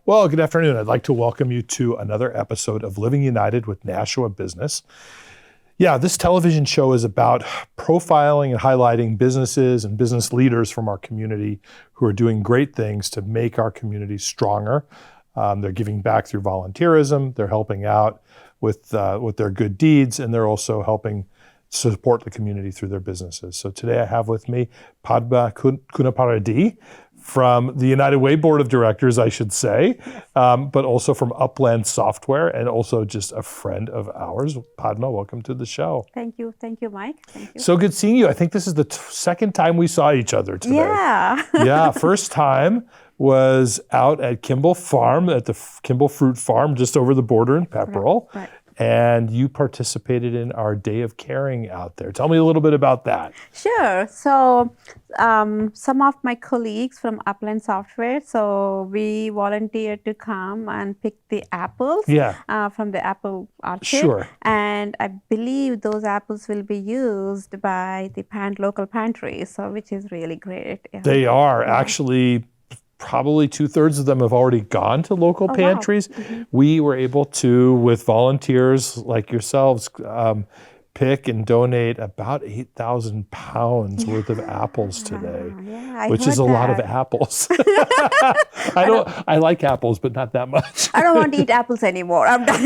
Well, good afternoon. I'd like to welcome you to another episode of Living United with Nashua Business. Yeah, this television show is about profiling and highlighting businesses and business leaders from our community who are doing great things to make our community stronger. They're giving back through volunteerism, they're helping out with their good deeds, and they're also helping support the community through their businesses. So today I have with me Padmaja Kunapareddy from the United Way Board of Directors, I should say, but also from Upland Software and also just a friend of ours. Padma, welcome to the show. Thank you, Mike. Thank you. So good seeing you. I think this is the second time we saw each other today. Yeah. Yeah, first time was out at Kimball Farm, at the Kimball Fruit Farm, just over the border in Pepperell. Right. And you participated in our Day of Caring out there. Tell me a little bit about that. Sure. So some of my colleagues from Upland Software, so we volunteered to come and pick the apples from the apple orchard. Sure. And I believe those apples will be used by the local pantries, so which is really great. Yeah. They are. Actually, probably 2/3 of them have already gone to local pantries. Wow. Mm-hmm. We were able to, with volunteers like yourselves, pick and donate about 8,000 pounds worth of apples today, which is a lot of apples. I like apples, but not that much. I don't want to eat apples anymore. I'm done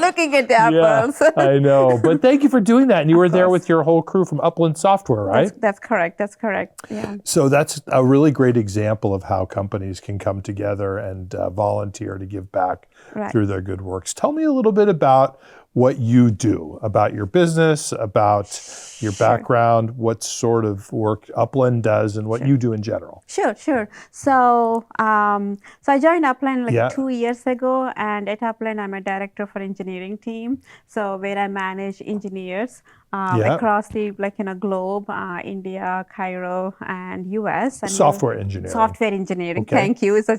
looking at the apples. Yeah, I know. But thank you for doing that. And you were there with your whole crew from Upland Software, right? That's correct. Yeah. So that's a really great example of how companies can come together and volunteer to give back through their good works. Tell me a little bit about what you do, about your business, about your background, what sort of work Upland does, and what you do in general. Sure. So I joined Upland 2 years ago, and at Upland, I'm a director for engineering team. So where I manage engineers across the globe, India, Cairo, and US. And software engineering. Okay. Thank you. So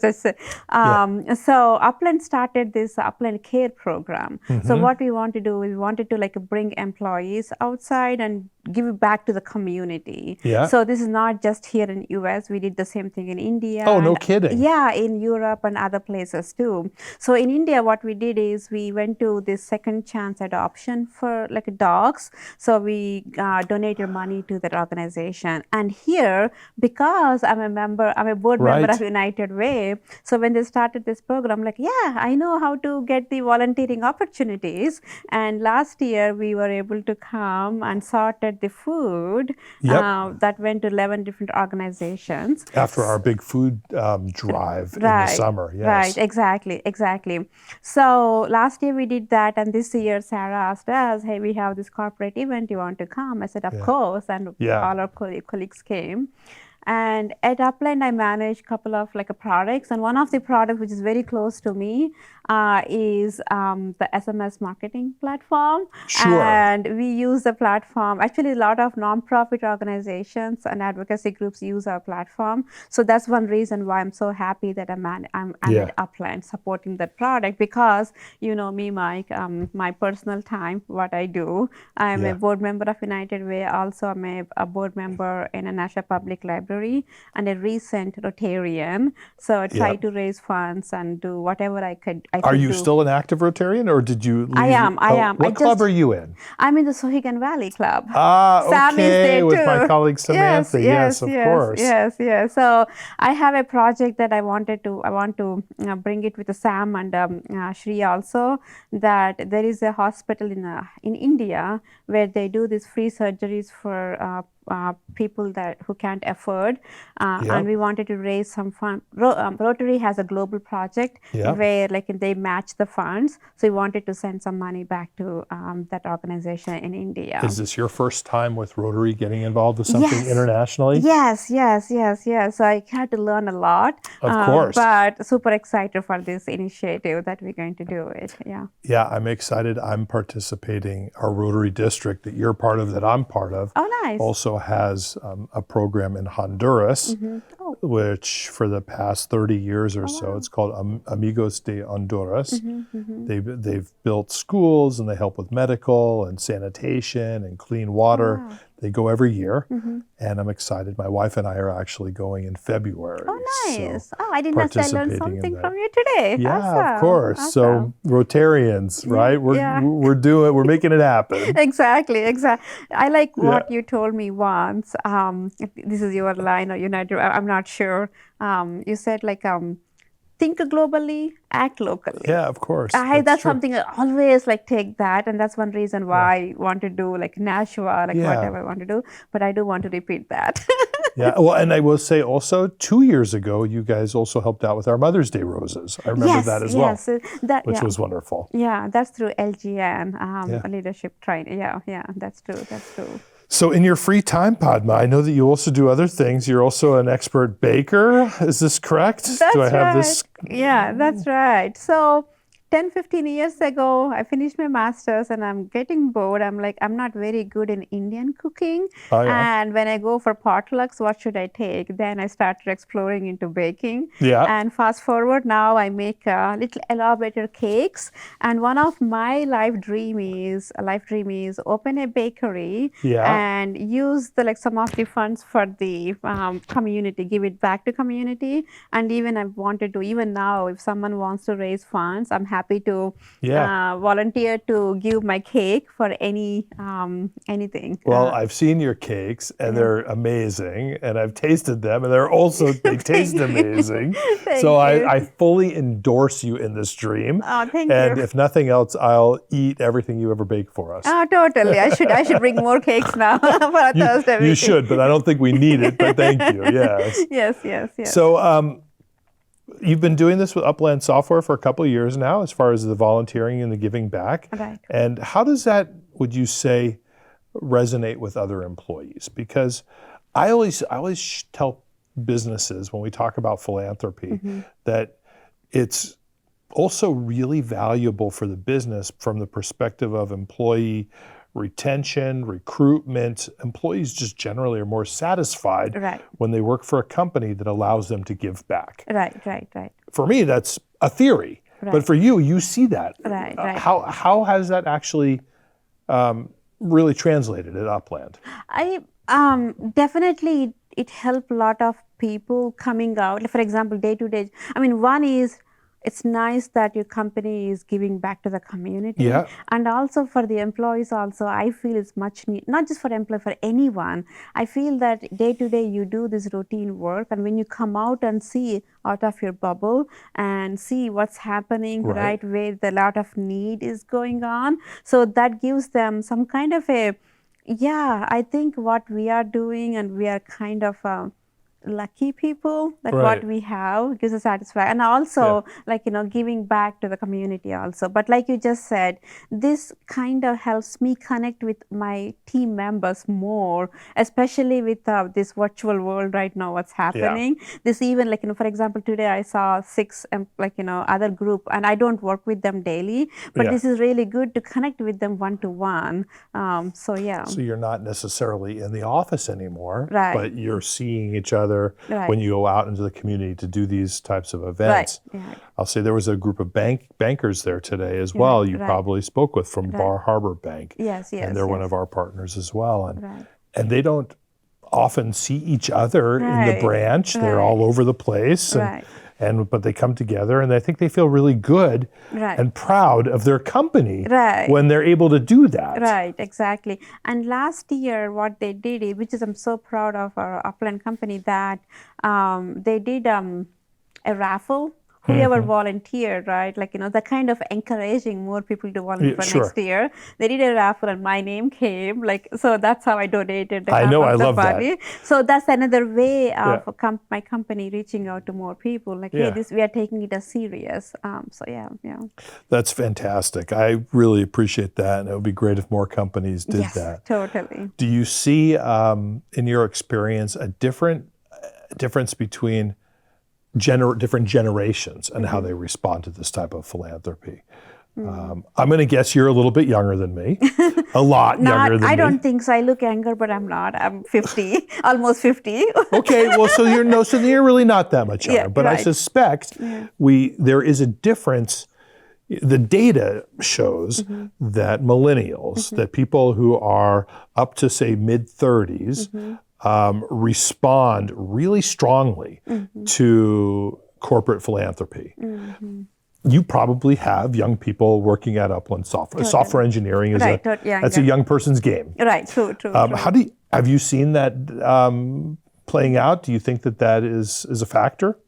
Upland started this Upland Care program. Mm-hmm. So what we want to do is we wanted to bring employees outside and give it back to the community. Yeah. So this is not just here in US. We did the same thing in India. Oh, no kidding. Yeah, in Europe and other places too. So in India, what we did is we went to this second chance adoption for dogs. So we donated money to that organization. And here, because I'm a board member of United Way, so when they started this program, I know how to get the volunteering opportunities. And last year, we were able to come and sorted the food that went to 11 different organizations. After our big food drive in the summer, yes. Right, exactly. So last year we did that, and this year Sarah asked us, hey, we have this corporate event, you want to come? I said, of course, and all our colleagues came. And at Upland, I manage a couple of products, and one of the products which is very close to me is the SMS marketing platform. Sure. And we use the platform. Actually, a lot of nonprofit organizations and advocacy groups use our platform. So that's one reason why I'm so happy that I'm at Upland supporting that product, because you know me, Mike, my personal time, what I do. I'm a board member of United Way. Also, I'm a board member in a National Public Library and a recent Rotarian. So I try to raise funds and do whatever I could. Are you still an active Rotarian, or did you leave? I am. What club are you in? I'm in the Sohigan Valley Club. Sam is there with too. My colleague Samantha. Yes, of course. Yes. So I have a project that I want to bring it with Sam and Shri also, that there is a hospital in India where they do these free surgeries for people who can't afford, and we wanted to raise some fund. Rotary has a global project where they match the funds, so we wanted to send some money back to that organization in India. Is this your first time with Rotary getting involved with something internationally? Yes. So I had to learn a lot. Of course. But super excited for this initiative that we're going to do it. Yeah, I'm excited. I'm participating. Our Rotary district that you're part of, that I'm part of, nice. also has a program in Honduras Oh. which for the past 30 years or so, it's called Amigos de Honduras. They've built schools and they help with medical and sanitation and clean water. Wow. They go every year, and I'm excited. My wife and I are actually going in February. Oh, nice. So Oh, I didn't know. I learned participating in something that. from you today. Yeah, Awesome. of course. Awesome. So Rotarians, right? Yeah. We're making it happen. Exactly. I like what Yeah. you told me once. This is your line or United. I'm not sure. You said like think globally, act locally. Yeah, of course. That's true. something I always like take that, and that's one reason why I want to do like Nashua, like Yeah. whatever I want to do. But I do want to repeat that. Yeah. Well, and I will say also 2 years ago, you guys also helped out with our Mother's Day roses. I remember that as well, which was wonderful. Yeah, that's through LGN Yeah. leadership training. Yeah, that's true. So in your free time, Padma, I know that you also do other things. You're also an expert baker. Is this correct? That's Do I have right. this? Yeah, that's right. So 10, 15 years ago, I finished my master's and I'm getting bored. I'm like, I'm not very good in Indian cooking. Oh, yeah. And when I go for potlucks, what should I take? Then I started exploring into baking. Yeah. And fast forward now, I make little elaborated cakes. And one of my life dream is open a bakery Yeah. and use the some of the funds for the community, give it back to community. And even I wanted to, even now, if someone wants to raise funds, I'm happy to volunteer to give my cake for anything. Well, I've seen your cakes and they're amazing, and I've tasted them, and they taste amazing. So I fully endorse you in this dream. Oh, thank and you. if nothing else, I'll eat everything you ever bake for us. Oh, totally. I should bring more cakes now for a Thursday meeting. You should, but I don't think we need it. But thank you. Yes. Yes. So you've been doing this with Upland Software for a couple of years now, as far as the volunteering and the giving back. Right. And how does that, would you say, resonate with other employees? Because I always tell businesses when we talk about philanthropy that it's also really valuable for the business from the perspective of employee retention, recruitment. Employees just generally are more satisfied when they work for a company that allows them to give back. Right. For me, that's a theory. But for you, you see that. Right. How has that actually really translated at Upland? I definitely it helped a lot of people coming out. For example, day to day. I mean, one is it's nice that your company is giving back to the community. Yeah. And also for the employees also, I feel it's much need, not just for employee, for anyone. I feel that day to day you do this routine work, and when you come out and see out of your bubble and see what's happening, right, where the lot of need is going on. So that gives them some kind of I think what we are doing, and we are kind of lucky people that what we have gives us satisfaction, and also giving back to the community also. But like you just said, this kind of helps me connect with my team members more, especially with this virtual world right now, what's happening. This even for example, today I saw 6 other group, and I don't work with them daily, but this is really good to connect with them one-to-one. So you're not necessarily in the office anymore, but you're seeing each other when you go out into the community to do these types of events. I'll say there was a group of bankers there today as well. You probably spoke with from Bar Harbor Bank. Yes. And they're one of our partners as well. And they don't often see each other in the branch. They're all over the place. But they come together, and I think they feel really good and proud of their company when they're able to do that. Right, exactly. And last year, what they did, which is I'm so proud of our Upland company, that they did a raffle. Whoever volunteered, right? The kind of encouraging more people to volunteer for next year. They did a raffle and my name came. So that's how I donated the half of the money. So that's another way of my company reaching out to more people. Hey, we are taking it as serious. That's fantastic. I really appreciate that, and it would be great if more companies did that. Totally. Do you see, in your experience, a difference between different generations and how they respond to this type of philanthropy? I'm going to guess you're a little bit younger than me, a lot younger than me. I don't think so. I look younger, but I'm not. I'm 50, almost 50. Okay, well, so you're really not that much younger. Yeah, But I right. suspect there is a difference. The data shows that millennials, that people who are up to say mid 30s, respond really strongly to corporate philanthropy. You probably have young people working at Upland Software. Software engineering is that's a young person's game. Right, true. Have you seen that playing out? Do you think that is a factor?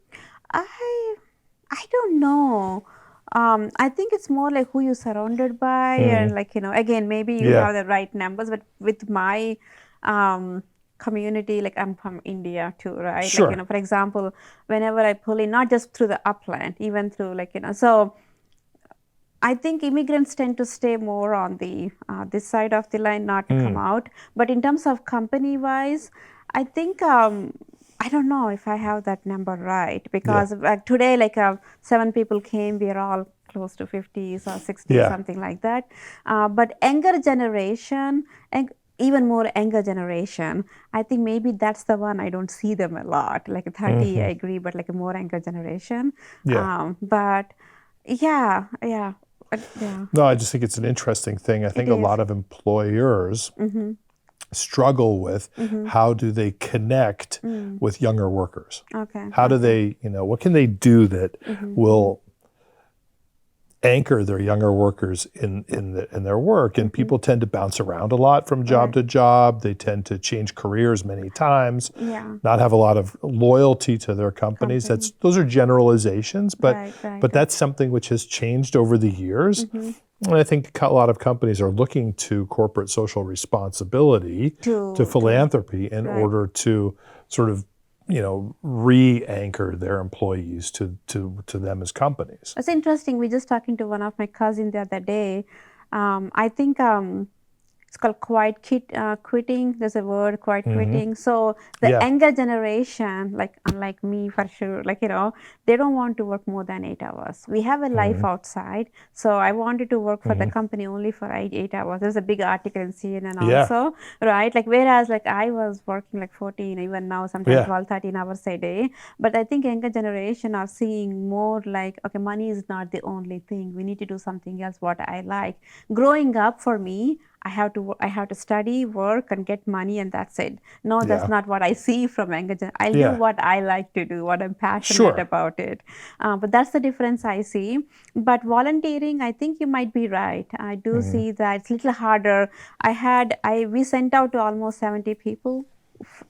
I don't know. I think it's more like who you're surrounded by, and again, maybe you have the right numbers, but with my community, like I'm from India too, right? Sure. For example, whenever I pull in, not just through the upland, even through so I think immigrants tend to stay more on the this side of the line, not to come out. But in terms of company-wise, I think I don't know if I have that number right, because today, 7 people came. We are all close to 50s or 60s, something like that. But younger generation, and even more younger generation, I think maybe that's the one I don't see them a lot. Like 30, I agree, but like a more younger generation. But yeah. No, I just think it's an interesting thing. I think a lot of employers struggle with how do they connect with younger workers. How do they, what can they do that will anchor their younger workers in their work? And people tend to bounce around a lot from job to job. They tend to change careers many times, not have a lot of loyalty to their companies. Those are generalizations, but that's something which has changed over the years. And I think a lot of companies are looking to corporate social responsibility, to philanthropy, in order to sort of re-anchor their employees to them as companies. It's interesting. We just talking to one of my cousins the other day. I think it's called quiet quitting. There's a word, quiet quitting. So the younger generation, unlike me for sure, they don't want to work more than 8 hours. We have a life outside. So I wanted to work for the company only for 8 hours. There's a big article in CNN also, right? Whereas I was working 14, even now sometimes 12, 13 hours a day. But I think younger generation are seeing more okay, money is not the only thing. We need to do something else, what I like. Growing up for me, I have to study, work, and get money, and that's it. No, that's not what I see from younger generation. I do what I like to do, what I'm passionate about it. But that's the difference I see. But volunteering, I think you might be right. I do see that it's a little harder. We sent out to almost 70 people.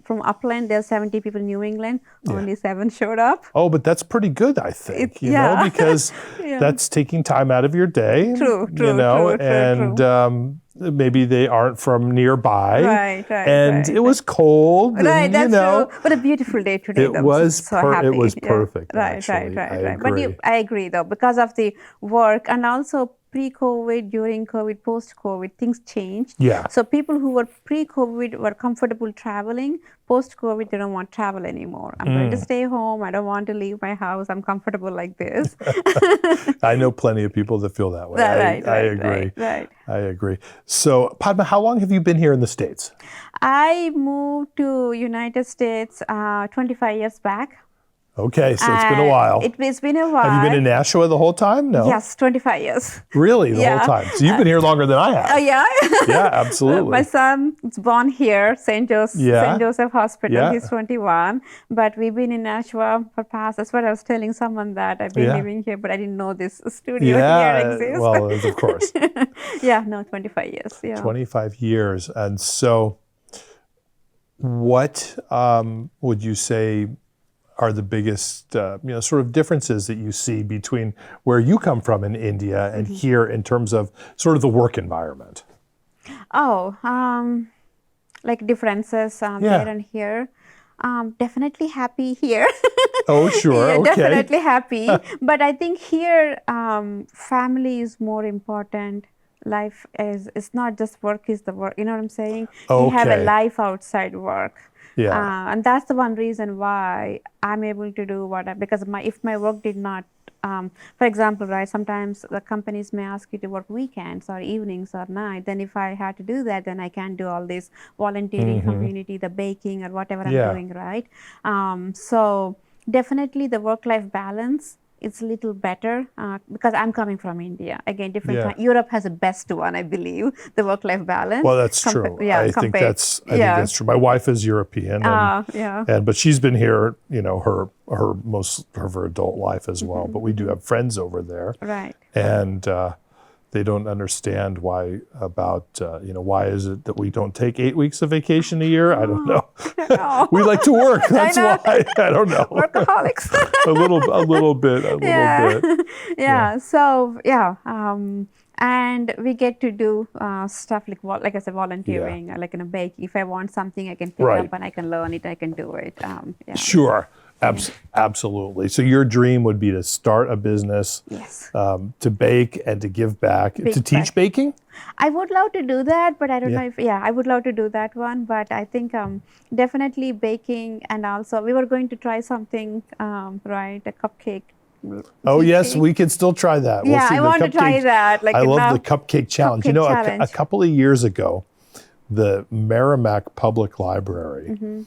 From Upland, there's 70 people in New England. Only 7 showed up. Oh, but that's pretty good, I think. Because that's taking time out of your day. True. Maybe they aren't from nearby. Right. And it was cold. Right, that's true. But a beautiful day today. It was perfect. Right. Actually. But I agree though, because of the work and also pre-COVID, during COVID, post-COVID, things changed. So people who were pre-COVID were comfortable traveling. Post-COVID, they don't want to travel anymore. I'm going to stay home. I don't want to leave my house. I'm comfortable like this. I know plenty of people that feel that way. I agree. Right. I agree. So, Padma, how long have you been here in the States? I moved to United States 25 years back. Okay, so it's been a while. It's been a while. Have you been in Nashua the whole time? No. Yes, 25 years. Really, the whole time? So you've been here longer than I have. Oh, yeah? Yeah, absolutely. My son was born here, St. Joseph Hospital. He's 21. But we've been in Nashua for past. That's what I was telling someone, that I've been living here, but I didn't know this studio here exists. Well, of course. 25 years. Yeah. 25 years. And so what would you say are the biggest sort of differences that you see between where you come from in India and here in terms of sort of the work environment? Differences there and here. Definitely happy here. Oh, sure. Okay. Definitely happy. But I think here, family is more important. Life is not just work is the work. You know what I'm saying? Okay. You have a life outside work. Yeah. And that's the one reason why I'm able to do because if my work did not For example, right, sometimes the companies may ask you to work weekends or evenings or night. Then if I had to do that, then I can do all this volunteering community, the baking or whatever I'm Yeah. doing, right? So definitely the work-life balance it's a little better because I'm coming from India. Again, different Yeah. time. Europe has the best one, I believe, the work-life balance. Well, that's true. Yeah, I think that's yeah. true. My wife is European, Yeah. but she's been here, her adult life as well. But we do have friends over there, Right. and they don't understand why why is it that we don't take 8 weeks of vacation a year? I don't know. We like to work. That's why. I don't know. Workaholics. a little bit. Yeah. So yeah. And we get to do stuff like I said, volunteering, like in a bake. If I want something, I can pick up and I can learn it. I can do it. Yeah. Sure. Absolutely. So your dream would be to start a business, yes, to bake and to give back, to teach baking? I would love to do that, but I don't know if, I would love to do that one. But I think definitely baking, and also we were going to try something, right, a cupcake. Oh, yes, we can still try that. Yeah, I want to try that. I love the cupcake challenge. A couple of years ago, the Merrimack Public Library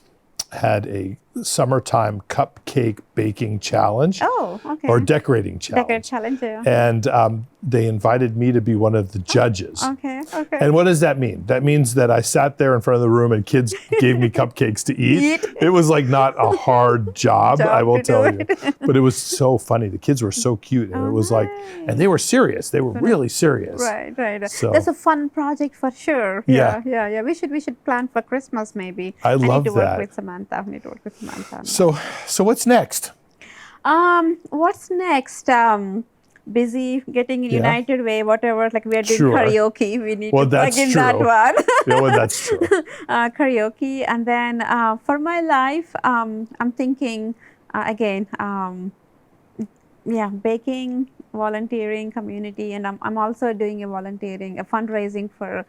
had a summertime cupcake baking challenge. Oh, okay. Or decorating challenge. Decorating challenge, yeah. And they invited me to be one of the judges. Okay. And what does that mean? That means that I sat there in front of the room and kids gave me cupcakes to eat. It was like not a hard job, I will tell you. But it was so funny. The kids were so cute. And it was like, and they were serious. They were really serious. Right. So, that's a fun project for sure. Yeah. We should plan for Christmas maybe. I love that. I need to work with Samantha. So what's next? What's next? Busy getting in United Way, whatever. Like we are doing karaoke. We need to plug in that one. That's true. Karaoke, and then for my life, I'm thinking again. Baking, volunteering, community, and I'm also doing a fundraising for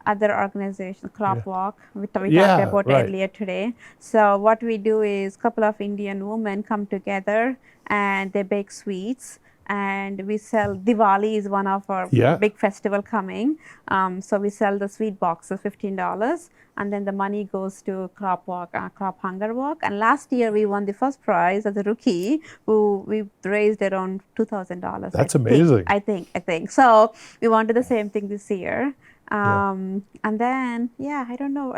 other organizations, Crop Walk, we talked about earlier today. So what we do is a couple of Indian women come together and they bake sweets, and we sell. Diwali is one of our big festival coming. So we sell the sweet boxes, $15, and then the money goes to Crop Hunger Walk. And last year we won the first prize as a rookie, who we raised around $2,000. That's amazing. I think. So we want to do the same thing this year. And then I don't know,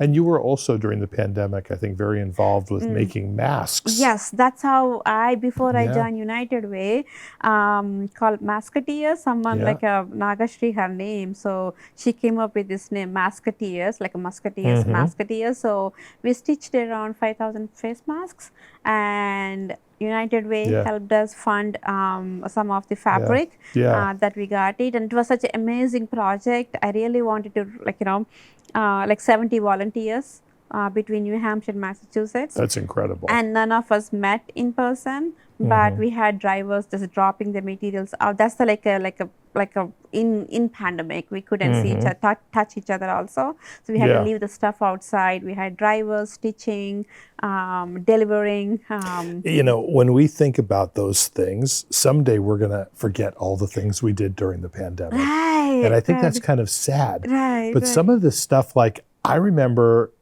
And you were also during the pandemic, I think, very involved with making masks. Yes, that's how before I joined United Way, called Masketeers. Someone like a Nagashri, her name, so she came up with this name, Masketeers, like a Masketeers. So we stitched around 5,000 face masks, and United Way helped us fund some of the fabric that we got it, and it was such an amazing project. I really wanted to, like 70 volunteers between New Hampshire and Massachusetts. That's incredible. And none of us met in person, but we had drivers just dropping the materials out. That's the in pandemic we couldn't see each other, touch each other also. So we had to leave the stuff outside. We had drivers stitching, delivering. When we think about those things, someday we're gonna forget all the things we did during the pandemic. Right. And I think that's kind of sad. Right. But some of this stuff, like I remember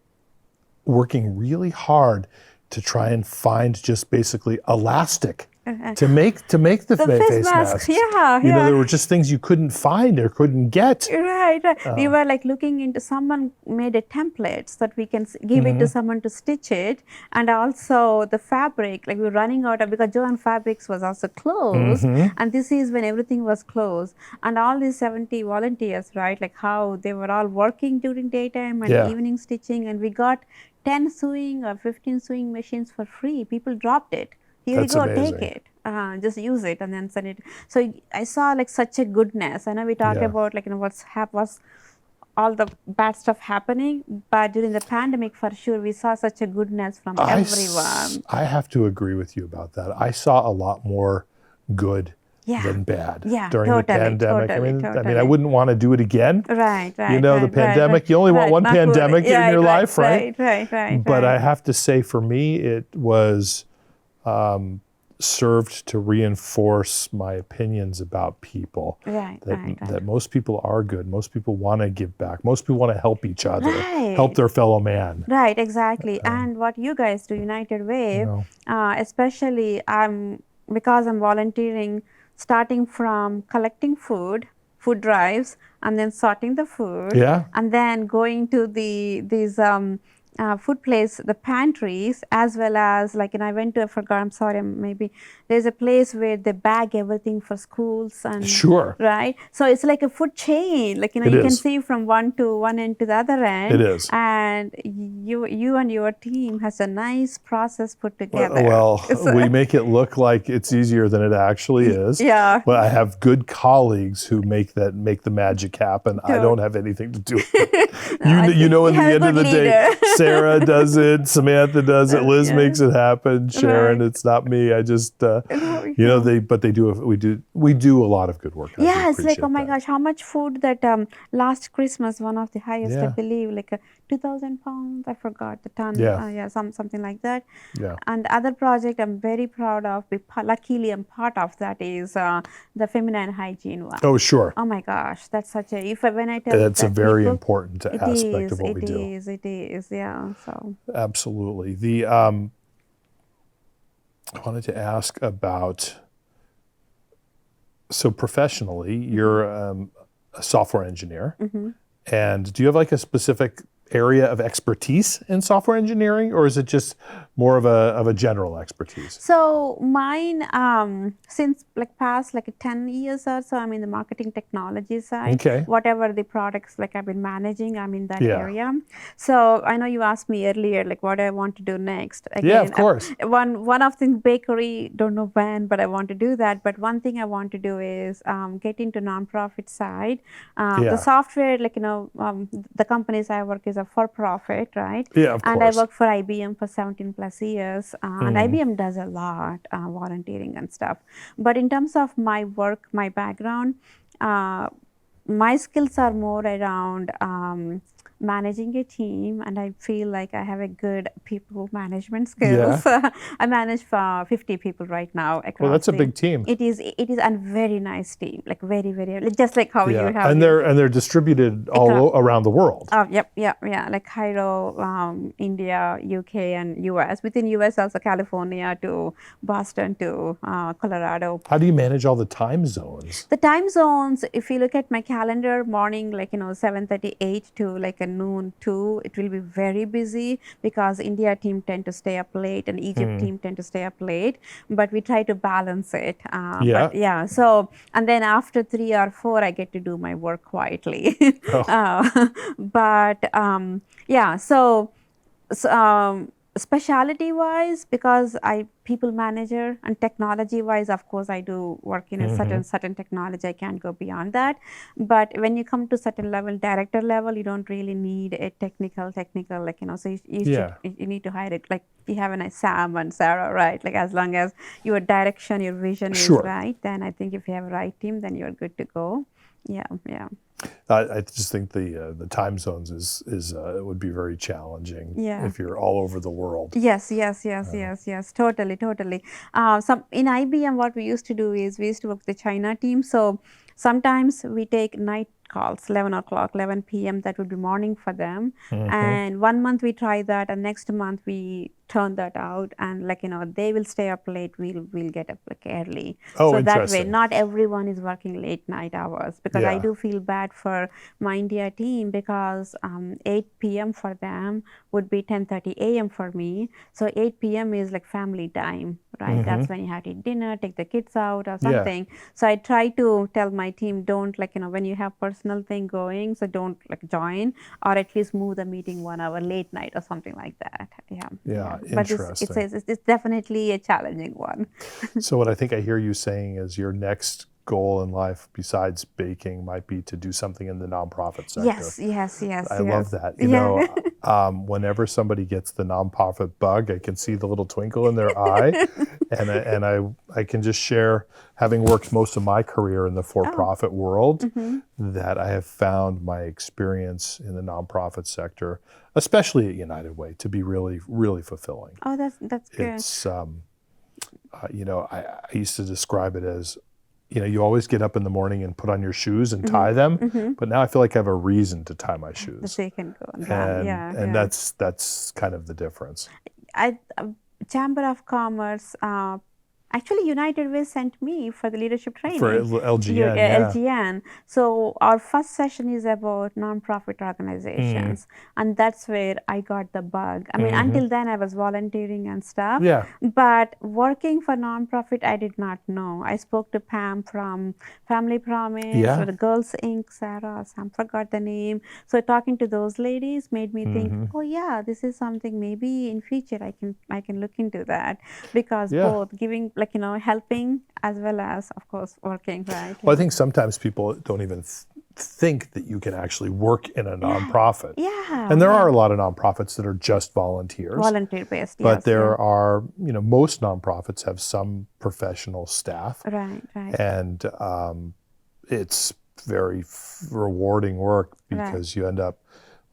working really hard to try and find just basically elastic to make the face masks. There were just things you couldn't find or couldn't get. Right. We were like looking into, someone made a template so that we can give it to someone to stitch it, and also the fabric. Like we were running out of, because Joanne Fabrics was also closed, and this is when everything was closed. And all these 70 volunteers, right? Like how they were all working during daytime and evening stitching, and we got 10 sewing or 15 sewing machines for free. People dropped it. Here you go, amazing. take it. Just use it and then send it. So I saw like such a goodness. I know we talked about like what's all the bad stuff happening, but during the pandemic, for sure, we saw such a goodness from everyone. I have to agree with you about that. I saw a lot more good than bad during the pandemic. I mean, I wouldn't want to do it again. Right. The pandemic, you only want one pandemic in your life, right? Right. But I have to say, for me, it was served to reinforce my opinions about people. Right, right. That most people are good. Most people want to give back. Most people want to help each other, help Right. their fellow man. Right, exactly. And what you guys do, United Way, know. especially because I'm volunteering, starting from collecting food drives, and then sorting the food, Yeah. and then going to these food place, the pantries, as well as like, and I went to, I forgot, I'm sorry, maybe there's a place where they bag everything for schools and Sure. right. So it's like a food chain, like It you can is. see from one end to the other end. It is. And you and your team has a nice process put together. Well, we make it look like it's easier than it actually is. Yeah. But I have good colleagues who make the magic happen. I don't have anything to do with it. You know, at the end of the day, Sarah does it, Samantha does it, Liz makes it happen, Sharon, it's not me. I just, they we do a lot of good work. Yeah, it's like, oh my gosh, how much food that last Christmas, one of the highest, I believe, like 2,000 pounds, I forgot the ton. Yeah. Something like that. Yeah. And the other project I'm very proud of, luckily I'm part of that, is the feminine hygiene one. Oh, sure. Oh my gosh, that's such a, when I tell that's that a very people, important aspect of what we do. It is, yeah. So absolutely. I wanted to ask about, so professionally, you're a software engineer, and do you have like a specific area of expertise in software engineering, or is it just more of a general expertise? So mine, since like past like 10 years or so, I'm in the marketing technology side. Okay. Whatever the products like I've been managing, I'm in that area. So I know you asked me earlier, like what I want to do next. Again, yeah, of course. One of the bakery, don't know when, but I want to do that. But one thing I want to do is get into nonprofit side. The software, like the companies I work is a for-profit, right? Yeah, of course. And I work for IBM for 17 plus years. And IBM does a lot volunteering and stuff. But in terms of my work, my background, my skills are more around managing a team, and I feel like I have a good people management skills. Yeah. I manage for 50 people right now across. Well, that's a big team. It is a very nice team, like very, just like how you have. And they're distributed all around the world. Yep, like Cairo, India, UK, and US. Within US, also California to Boston to Colorado. How do you manage all the time zones? The time zones, if you look at my calendar, morning, like 7:38 to like a noon 2, it will be very busy because India team tend to stay up late and Egypt team tend to stay up late, but we try to balance it. So, and then after 3 or 4, I get to do my work quietly. Specialty wise, because I people manager, and technology wise, of course, I do work in a certain technology. I can't go beyond that. But when you come to certain level, director level, you don't really need a technical, like, so you need to hire it. Like you have a nice Sam and Sarah, right? Like as long as your direction, your vision is right, then I think if you have a right team, then you're good to go. Yeah. I just think the time zones is it would be very challenging if you're all over the world. Yes, totally. In IBM, what we used to do is we used to work with the China team. So sometimes we take night calls, 11 o'clock, 11 p.m. That would be morning for them. And 1 month we try that, and next month we turn that out, and they will stay up late, we'll get up like early. So that way not everyone is working late night hours, because I do feel bad for my India team, because 8 p.m. for them would be 10:30 a.m. for me. So 8 p.m. is like family time, right? That's when you have to eat dinner, take the kids out or something. So I try to tell my team, don't when you have personal thing going, so don't join, or at least move the meeting 1 hour late night or something like that. But it's definitely a challenging one. So what I think I hear you saying is your next goal in life, besides baking, might be to do something in the nonprofit sector. Yes. I love that. Whenever somebody gets the nonprofit bug, I can see the little twinkle in their eye, and I can just share, having worked most of my career in the for-profit world, that I have found my experience in the nonprofit sector, especially at United Way, to be really, really fulfilling. Oh, that's good. It's I used to describe it as, you always get up in the morning and put on your shoes and tie them, but now I feel like I have a reason to tie my The shoes. second go down. And that's kind of the difference. Chamber of Commerce, actually United Way sent me for the leadership training. For LGN, yeah. LGN. So our first session is about nonprofit organizations, and that's where I got the bug. I mean, until then I was volunteering and stuff. Yeah. But working for nonprofit, I did not know. I spoke to Pam from Family Promise, or the Girls Inc. Sarah, Sam forgot the name. So talking to those ladies made me think, oh yeah, this is something maybe in future I can look into that, because both giving, helping as well as, of course, working, right? Well, I think sometimes people don't even think that you can actually work in a nonprofit. Yeah. And there are a lot of nonprofits that are just volunteers. Volunteer-based, But yes. there are, most nonprofits have some professional staff. Right. And it's very rewarding work, because you end up,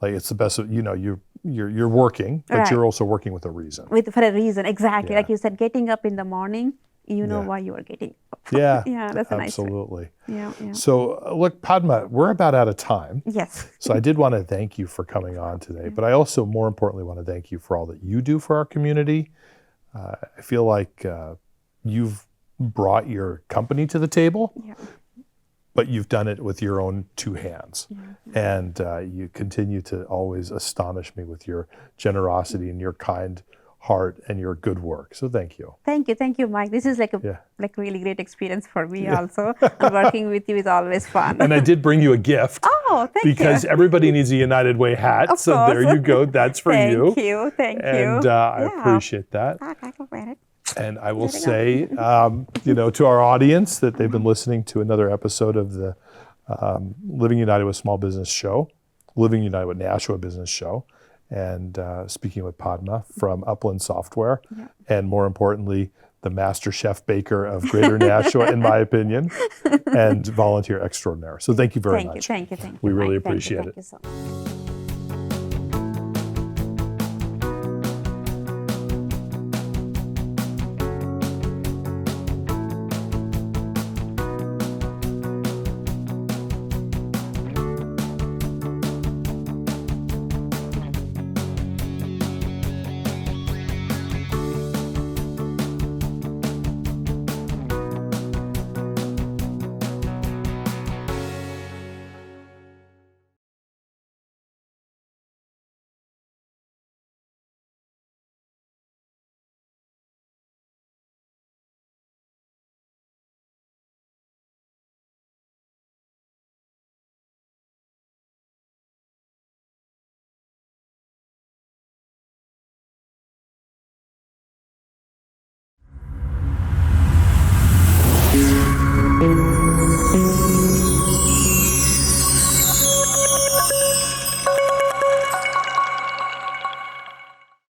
it's the best, you're working, but you're also working with a reason. For a reason, exactly. Like you said, getting up in the morning, you know why you are getting up. Yeah, that's a nice way. absolutely. Yeah. So look, Padma, we're about out of time. Yes. So I did want to thank you for coming on today, but I also, more importantly, want to thank you for all that you do for our community. I feel like you've brought your company to the table, but you've done it with your own two hands. And you continue to always astonish me with your generosity and your kind heart and your good work. So thank you. Thank you, Mike. This is like a really great experience for me also. And working with you is always fun. And I did bring you a gift. Oh, thank you. Because everybody needs a United Way hat. So there you go. That's for you. Thank you. And I appreciate that. I can wear it. And I will say, to our audience, that they've been listening to another episode of the Living United with Small Business show, Living United with Nashua Business show, and speaking with Padma from Upland Software, and more importantly, the master chef baker of Greater Nashua, in my opinion, and volunteer extraordinaire. So thank you very much. Thank you. We really Mike. appreciate Thank it. you so much.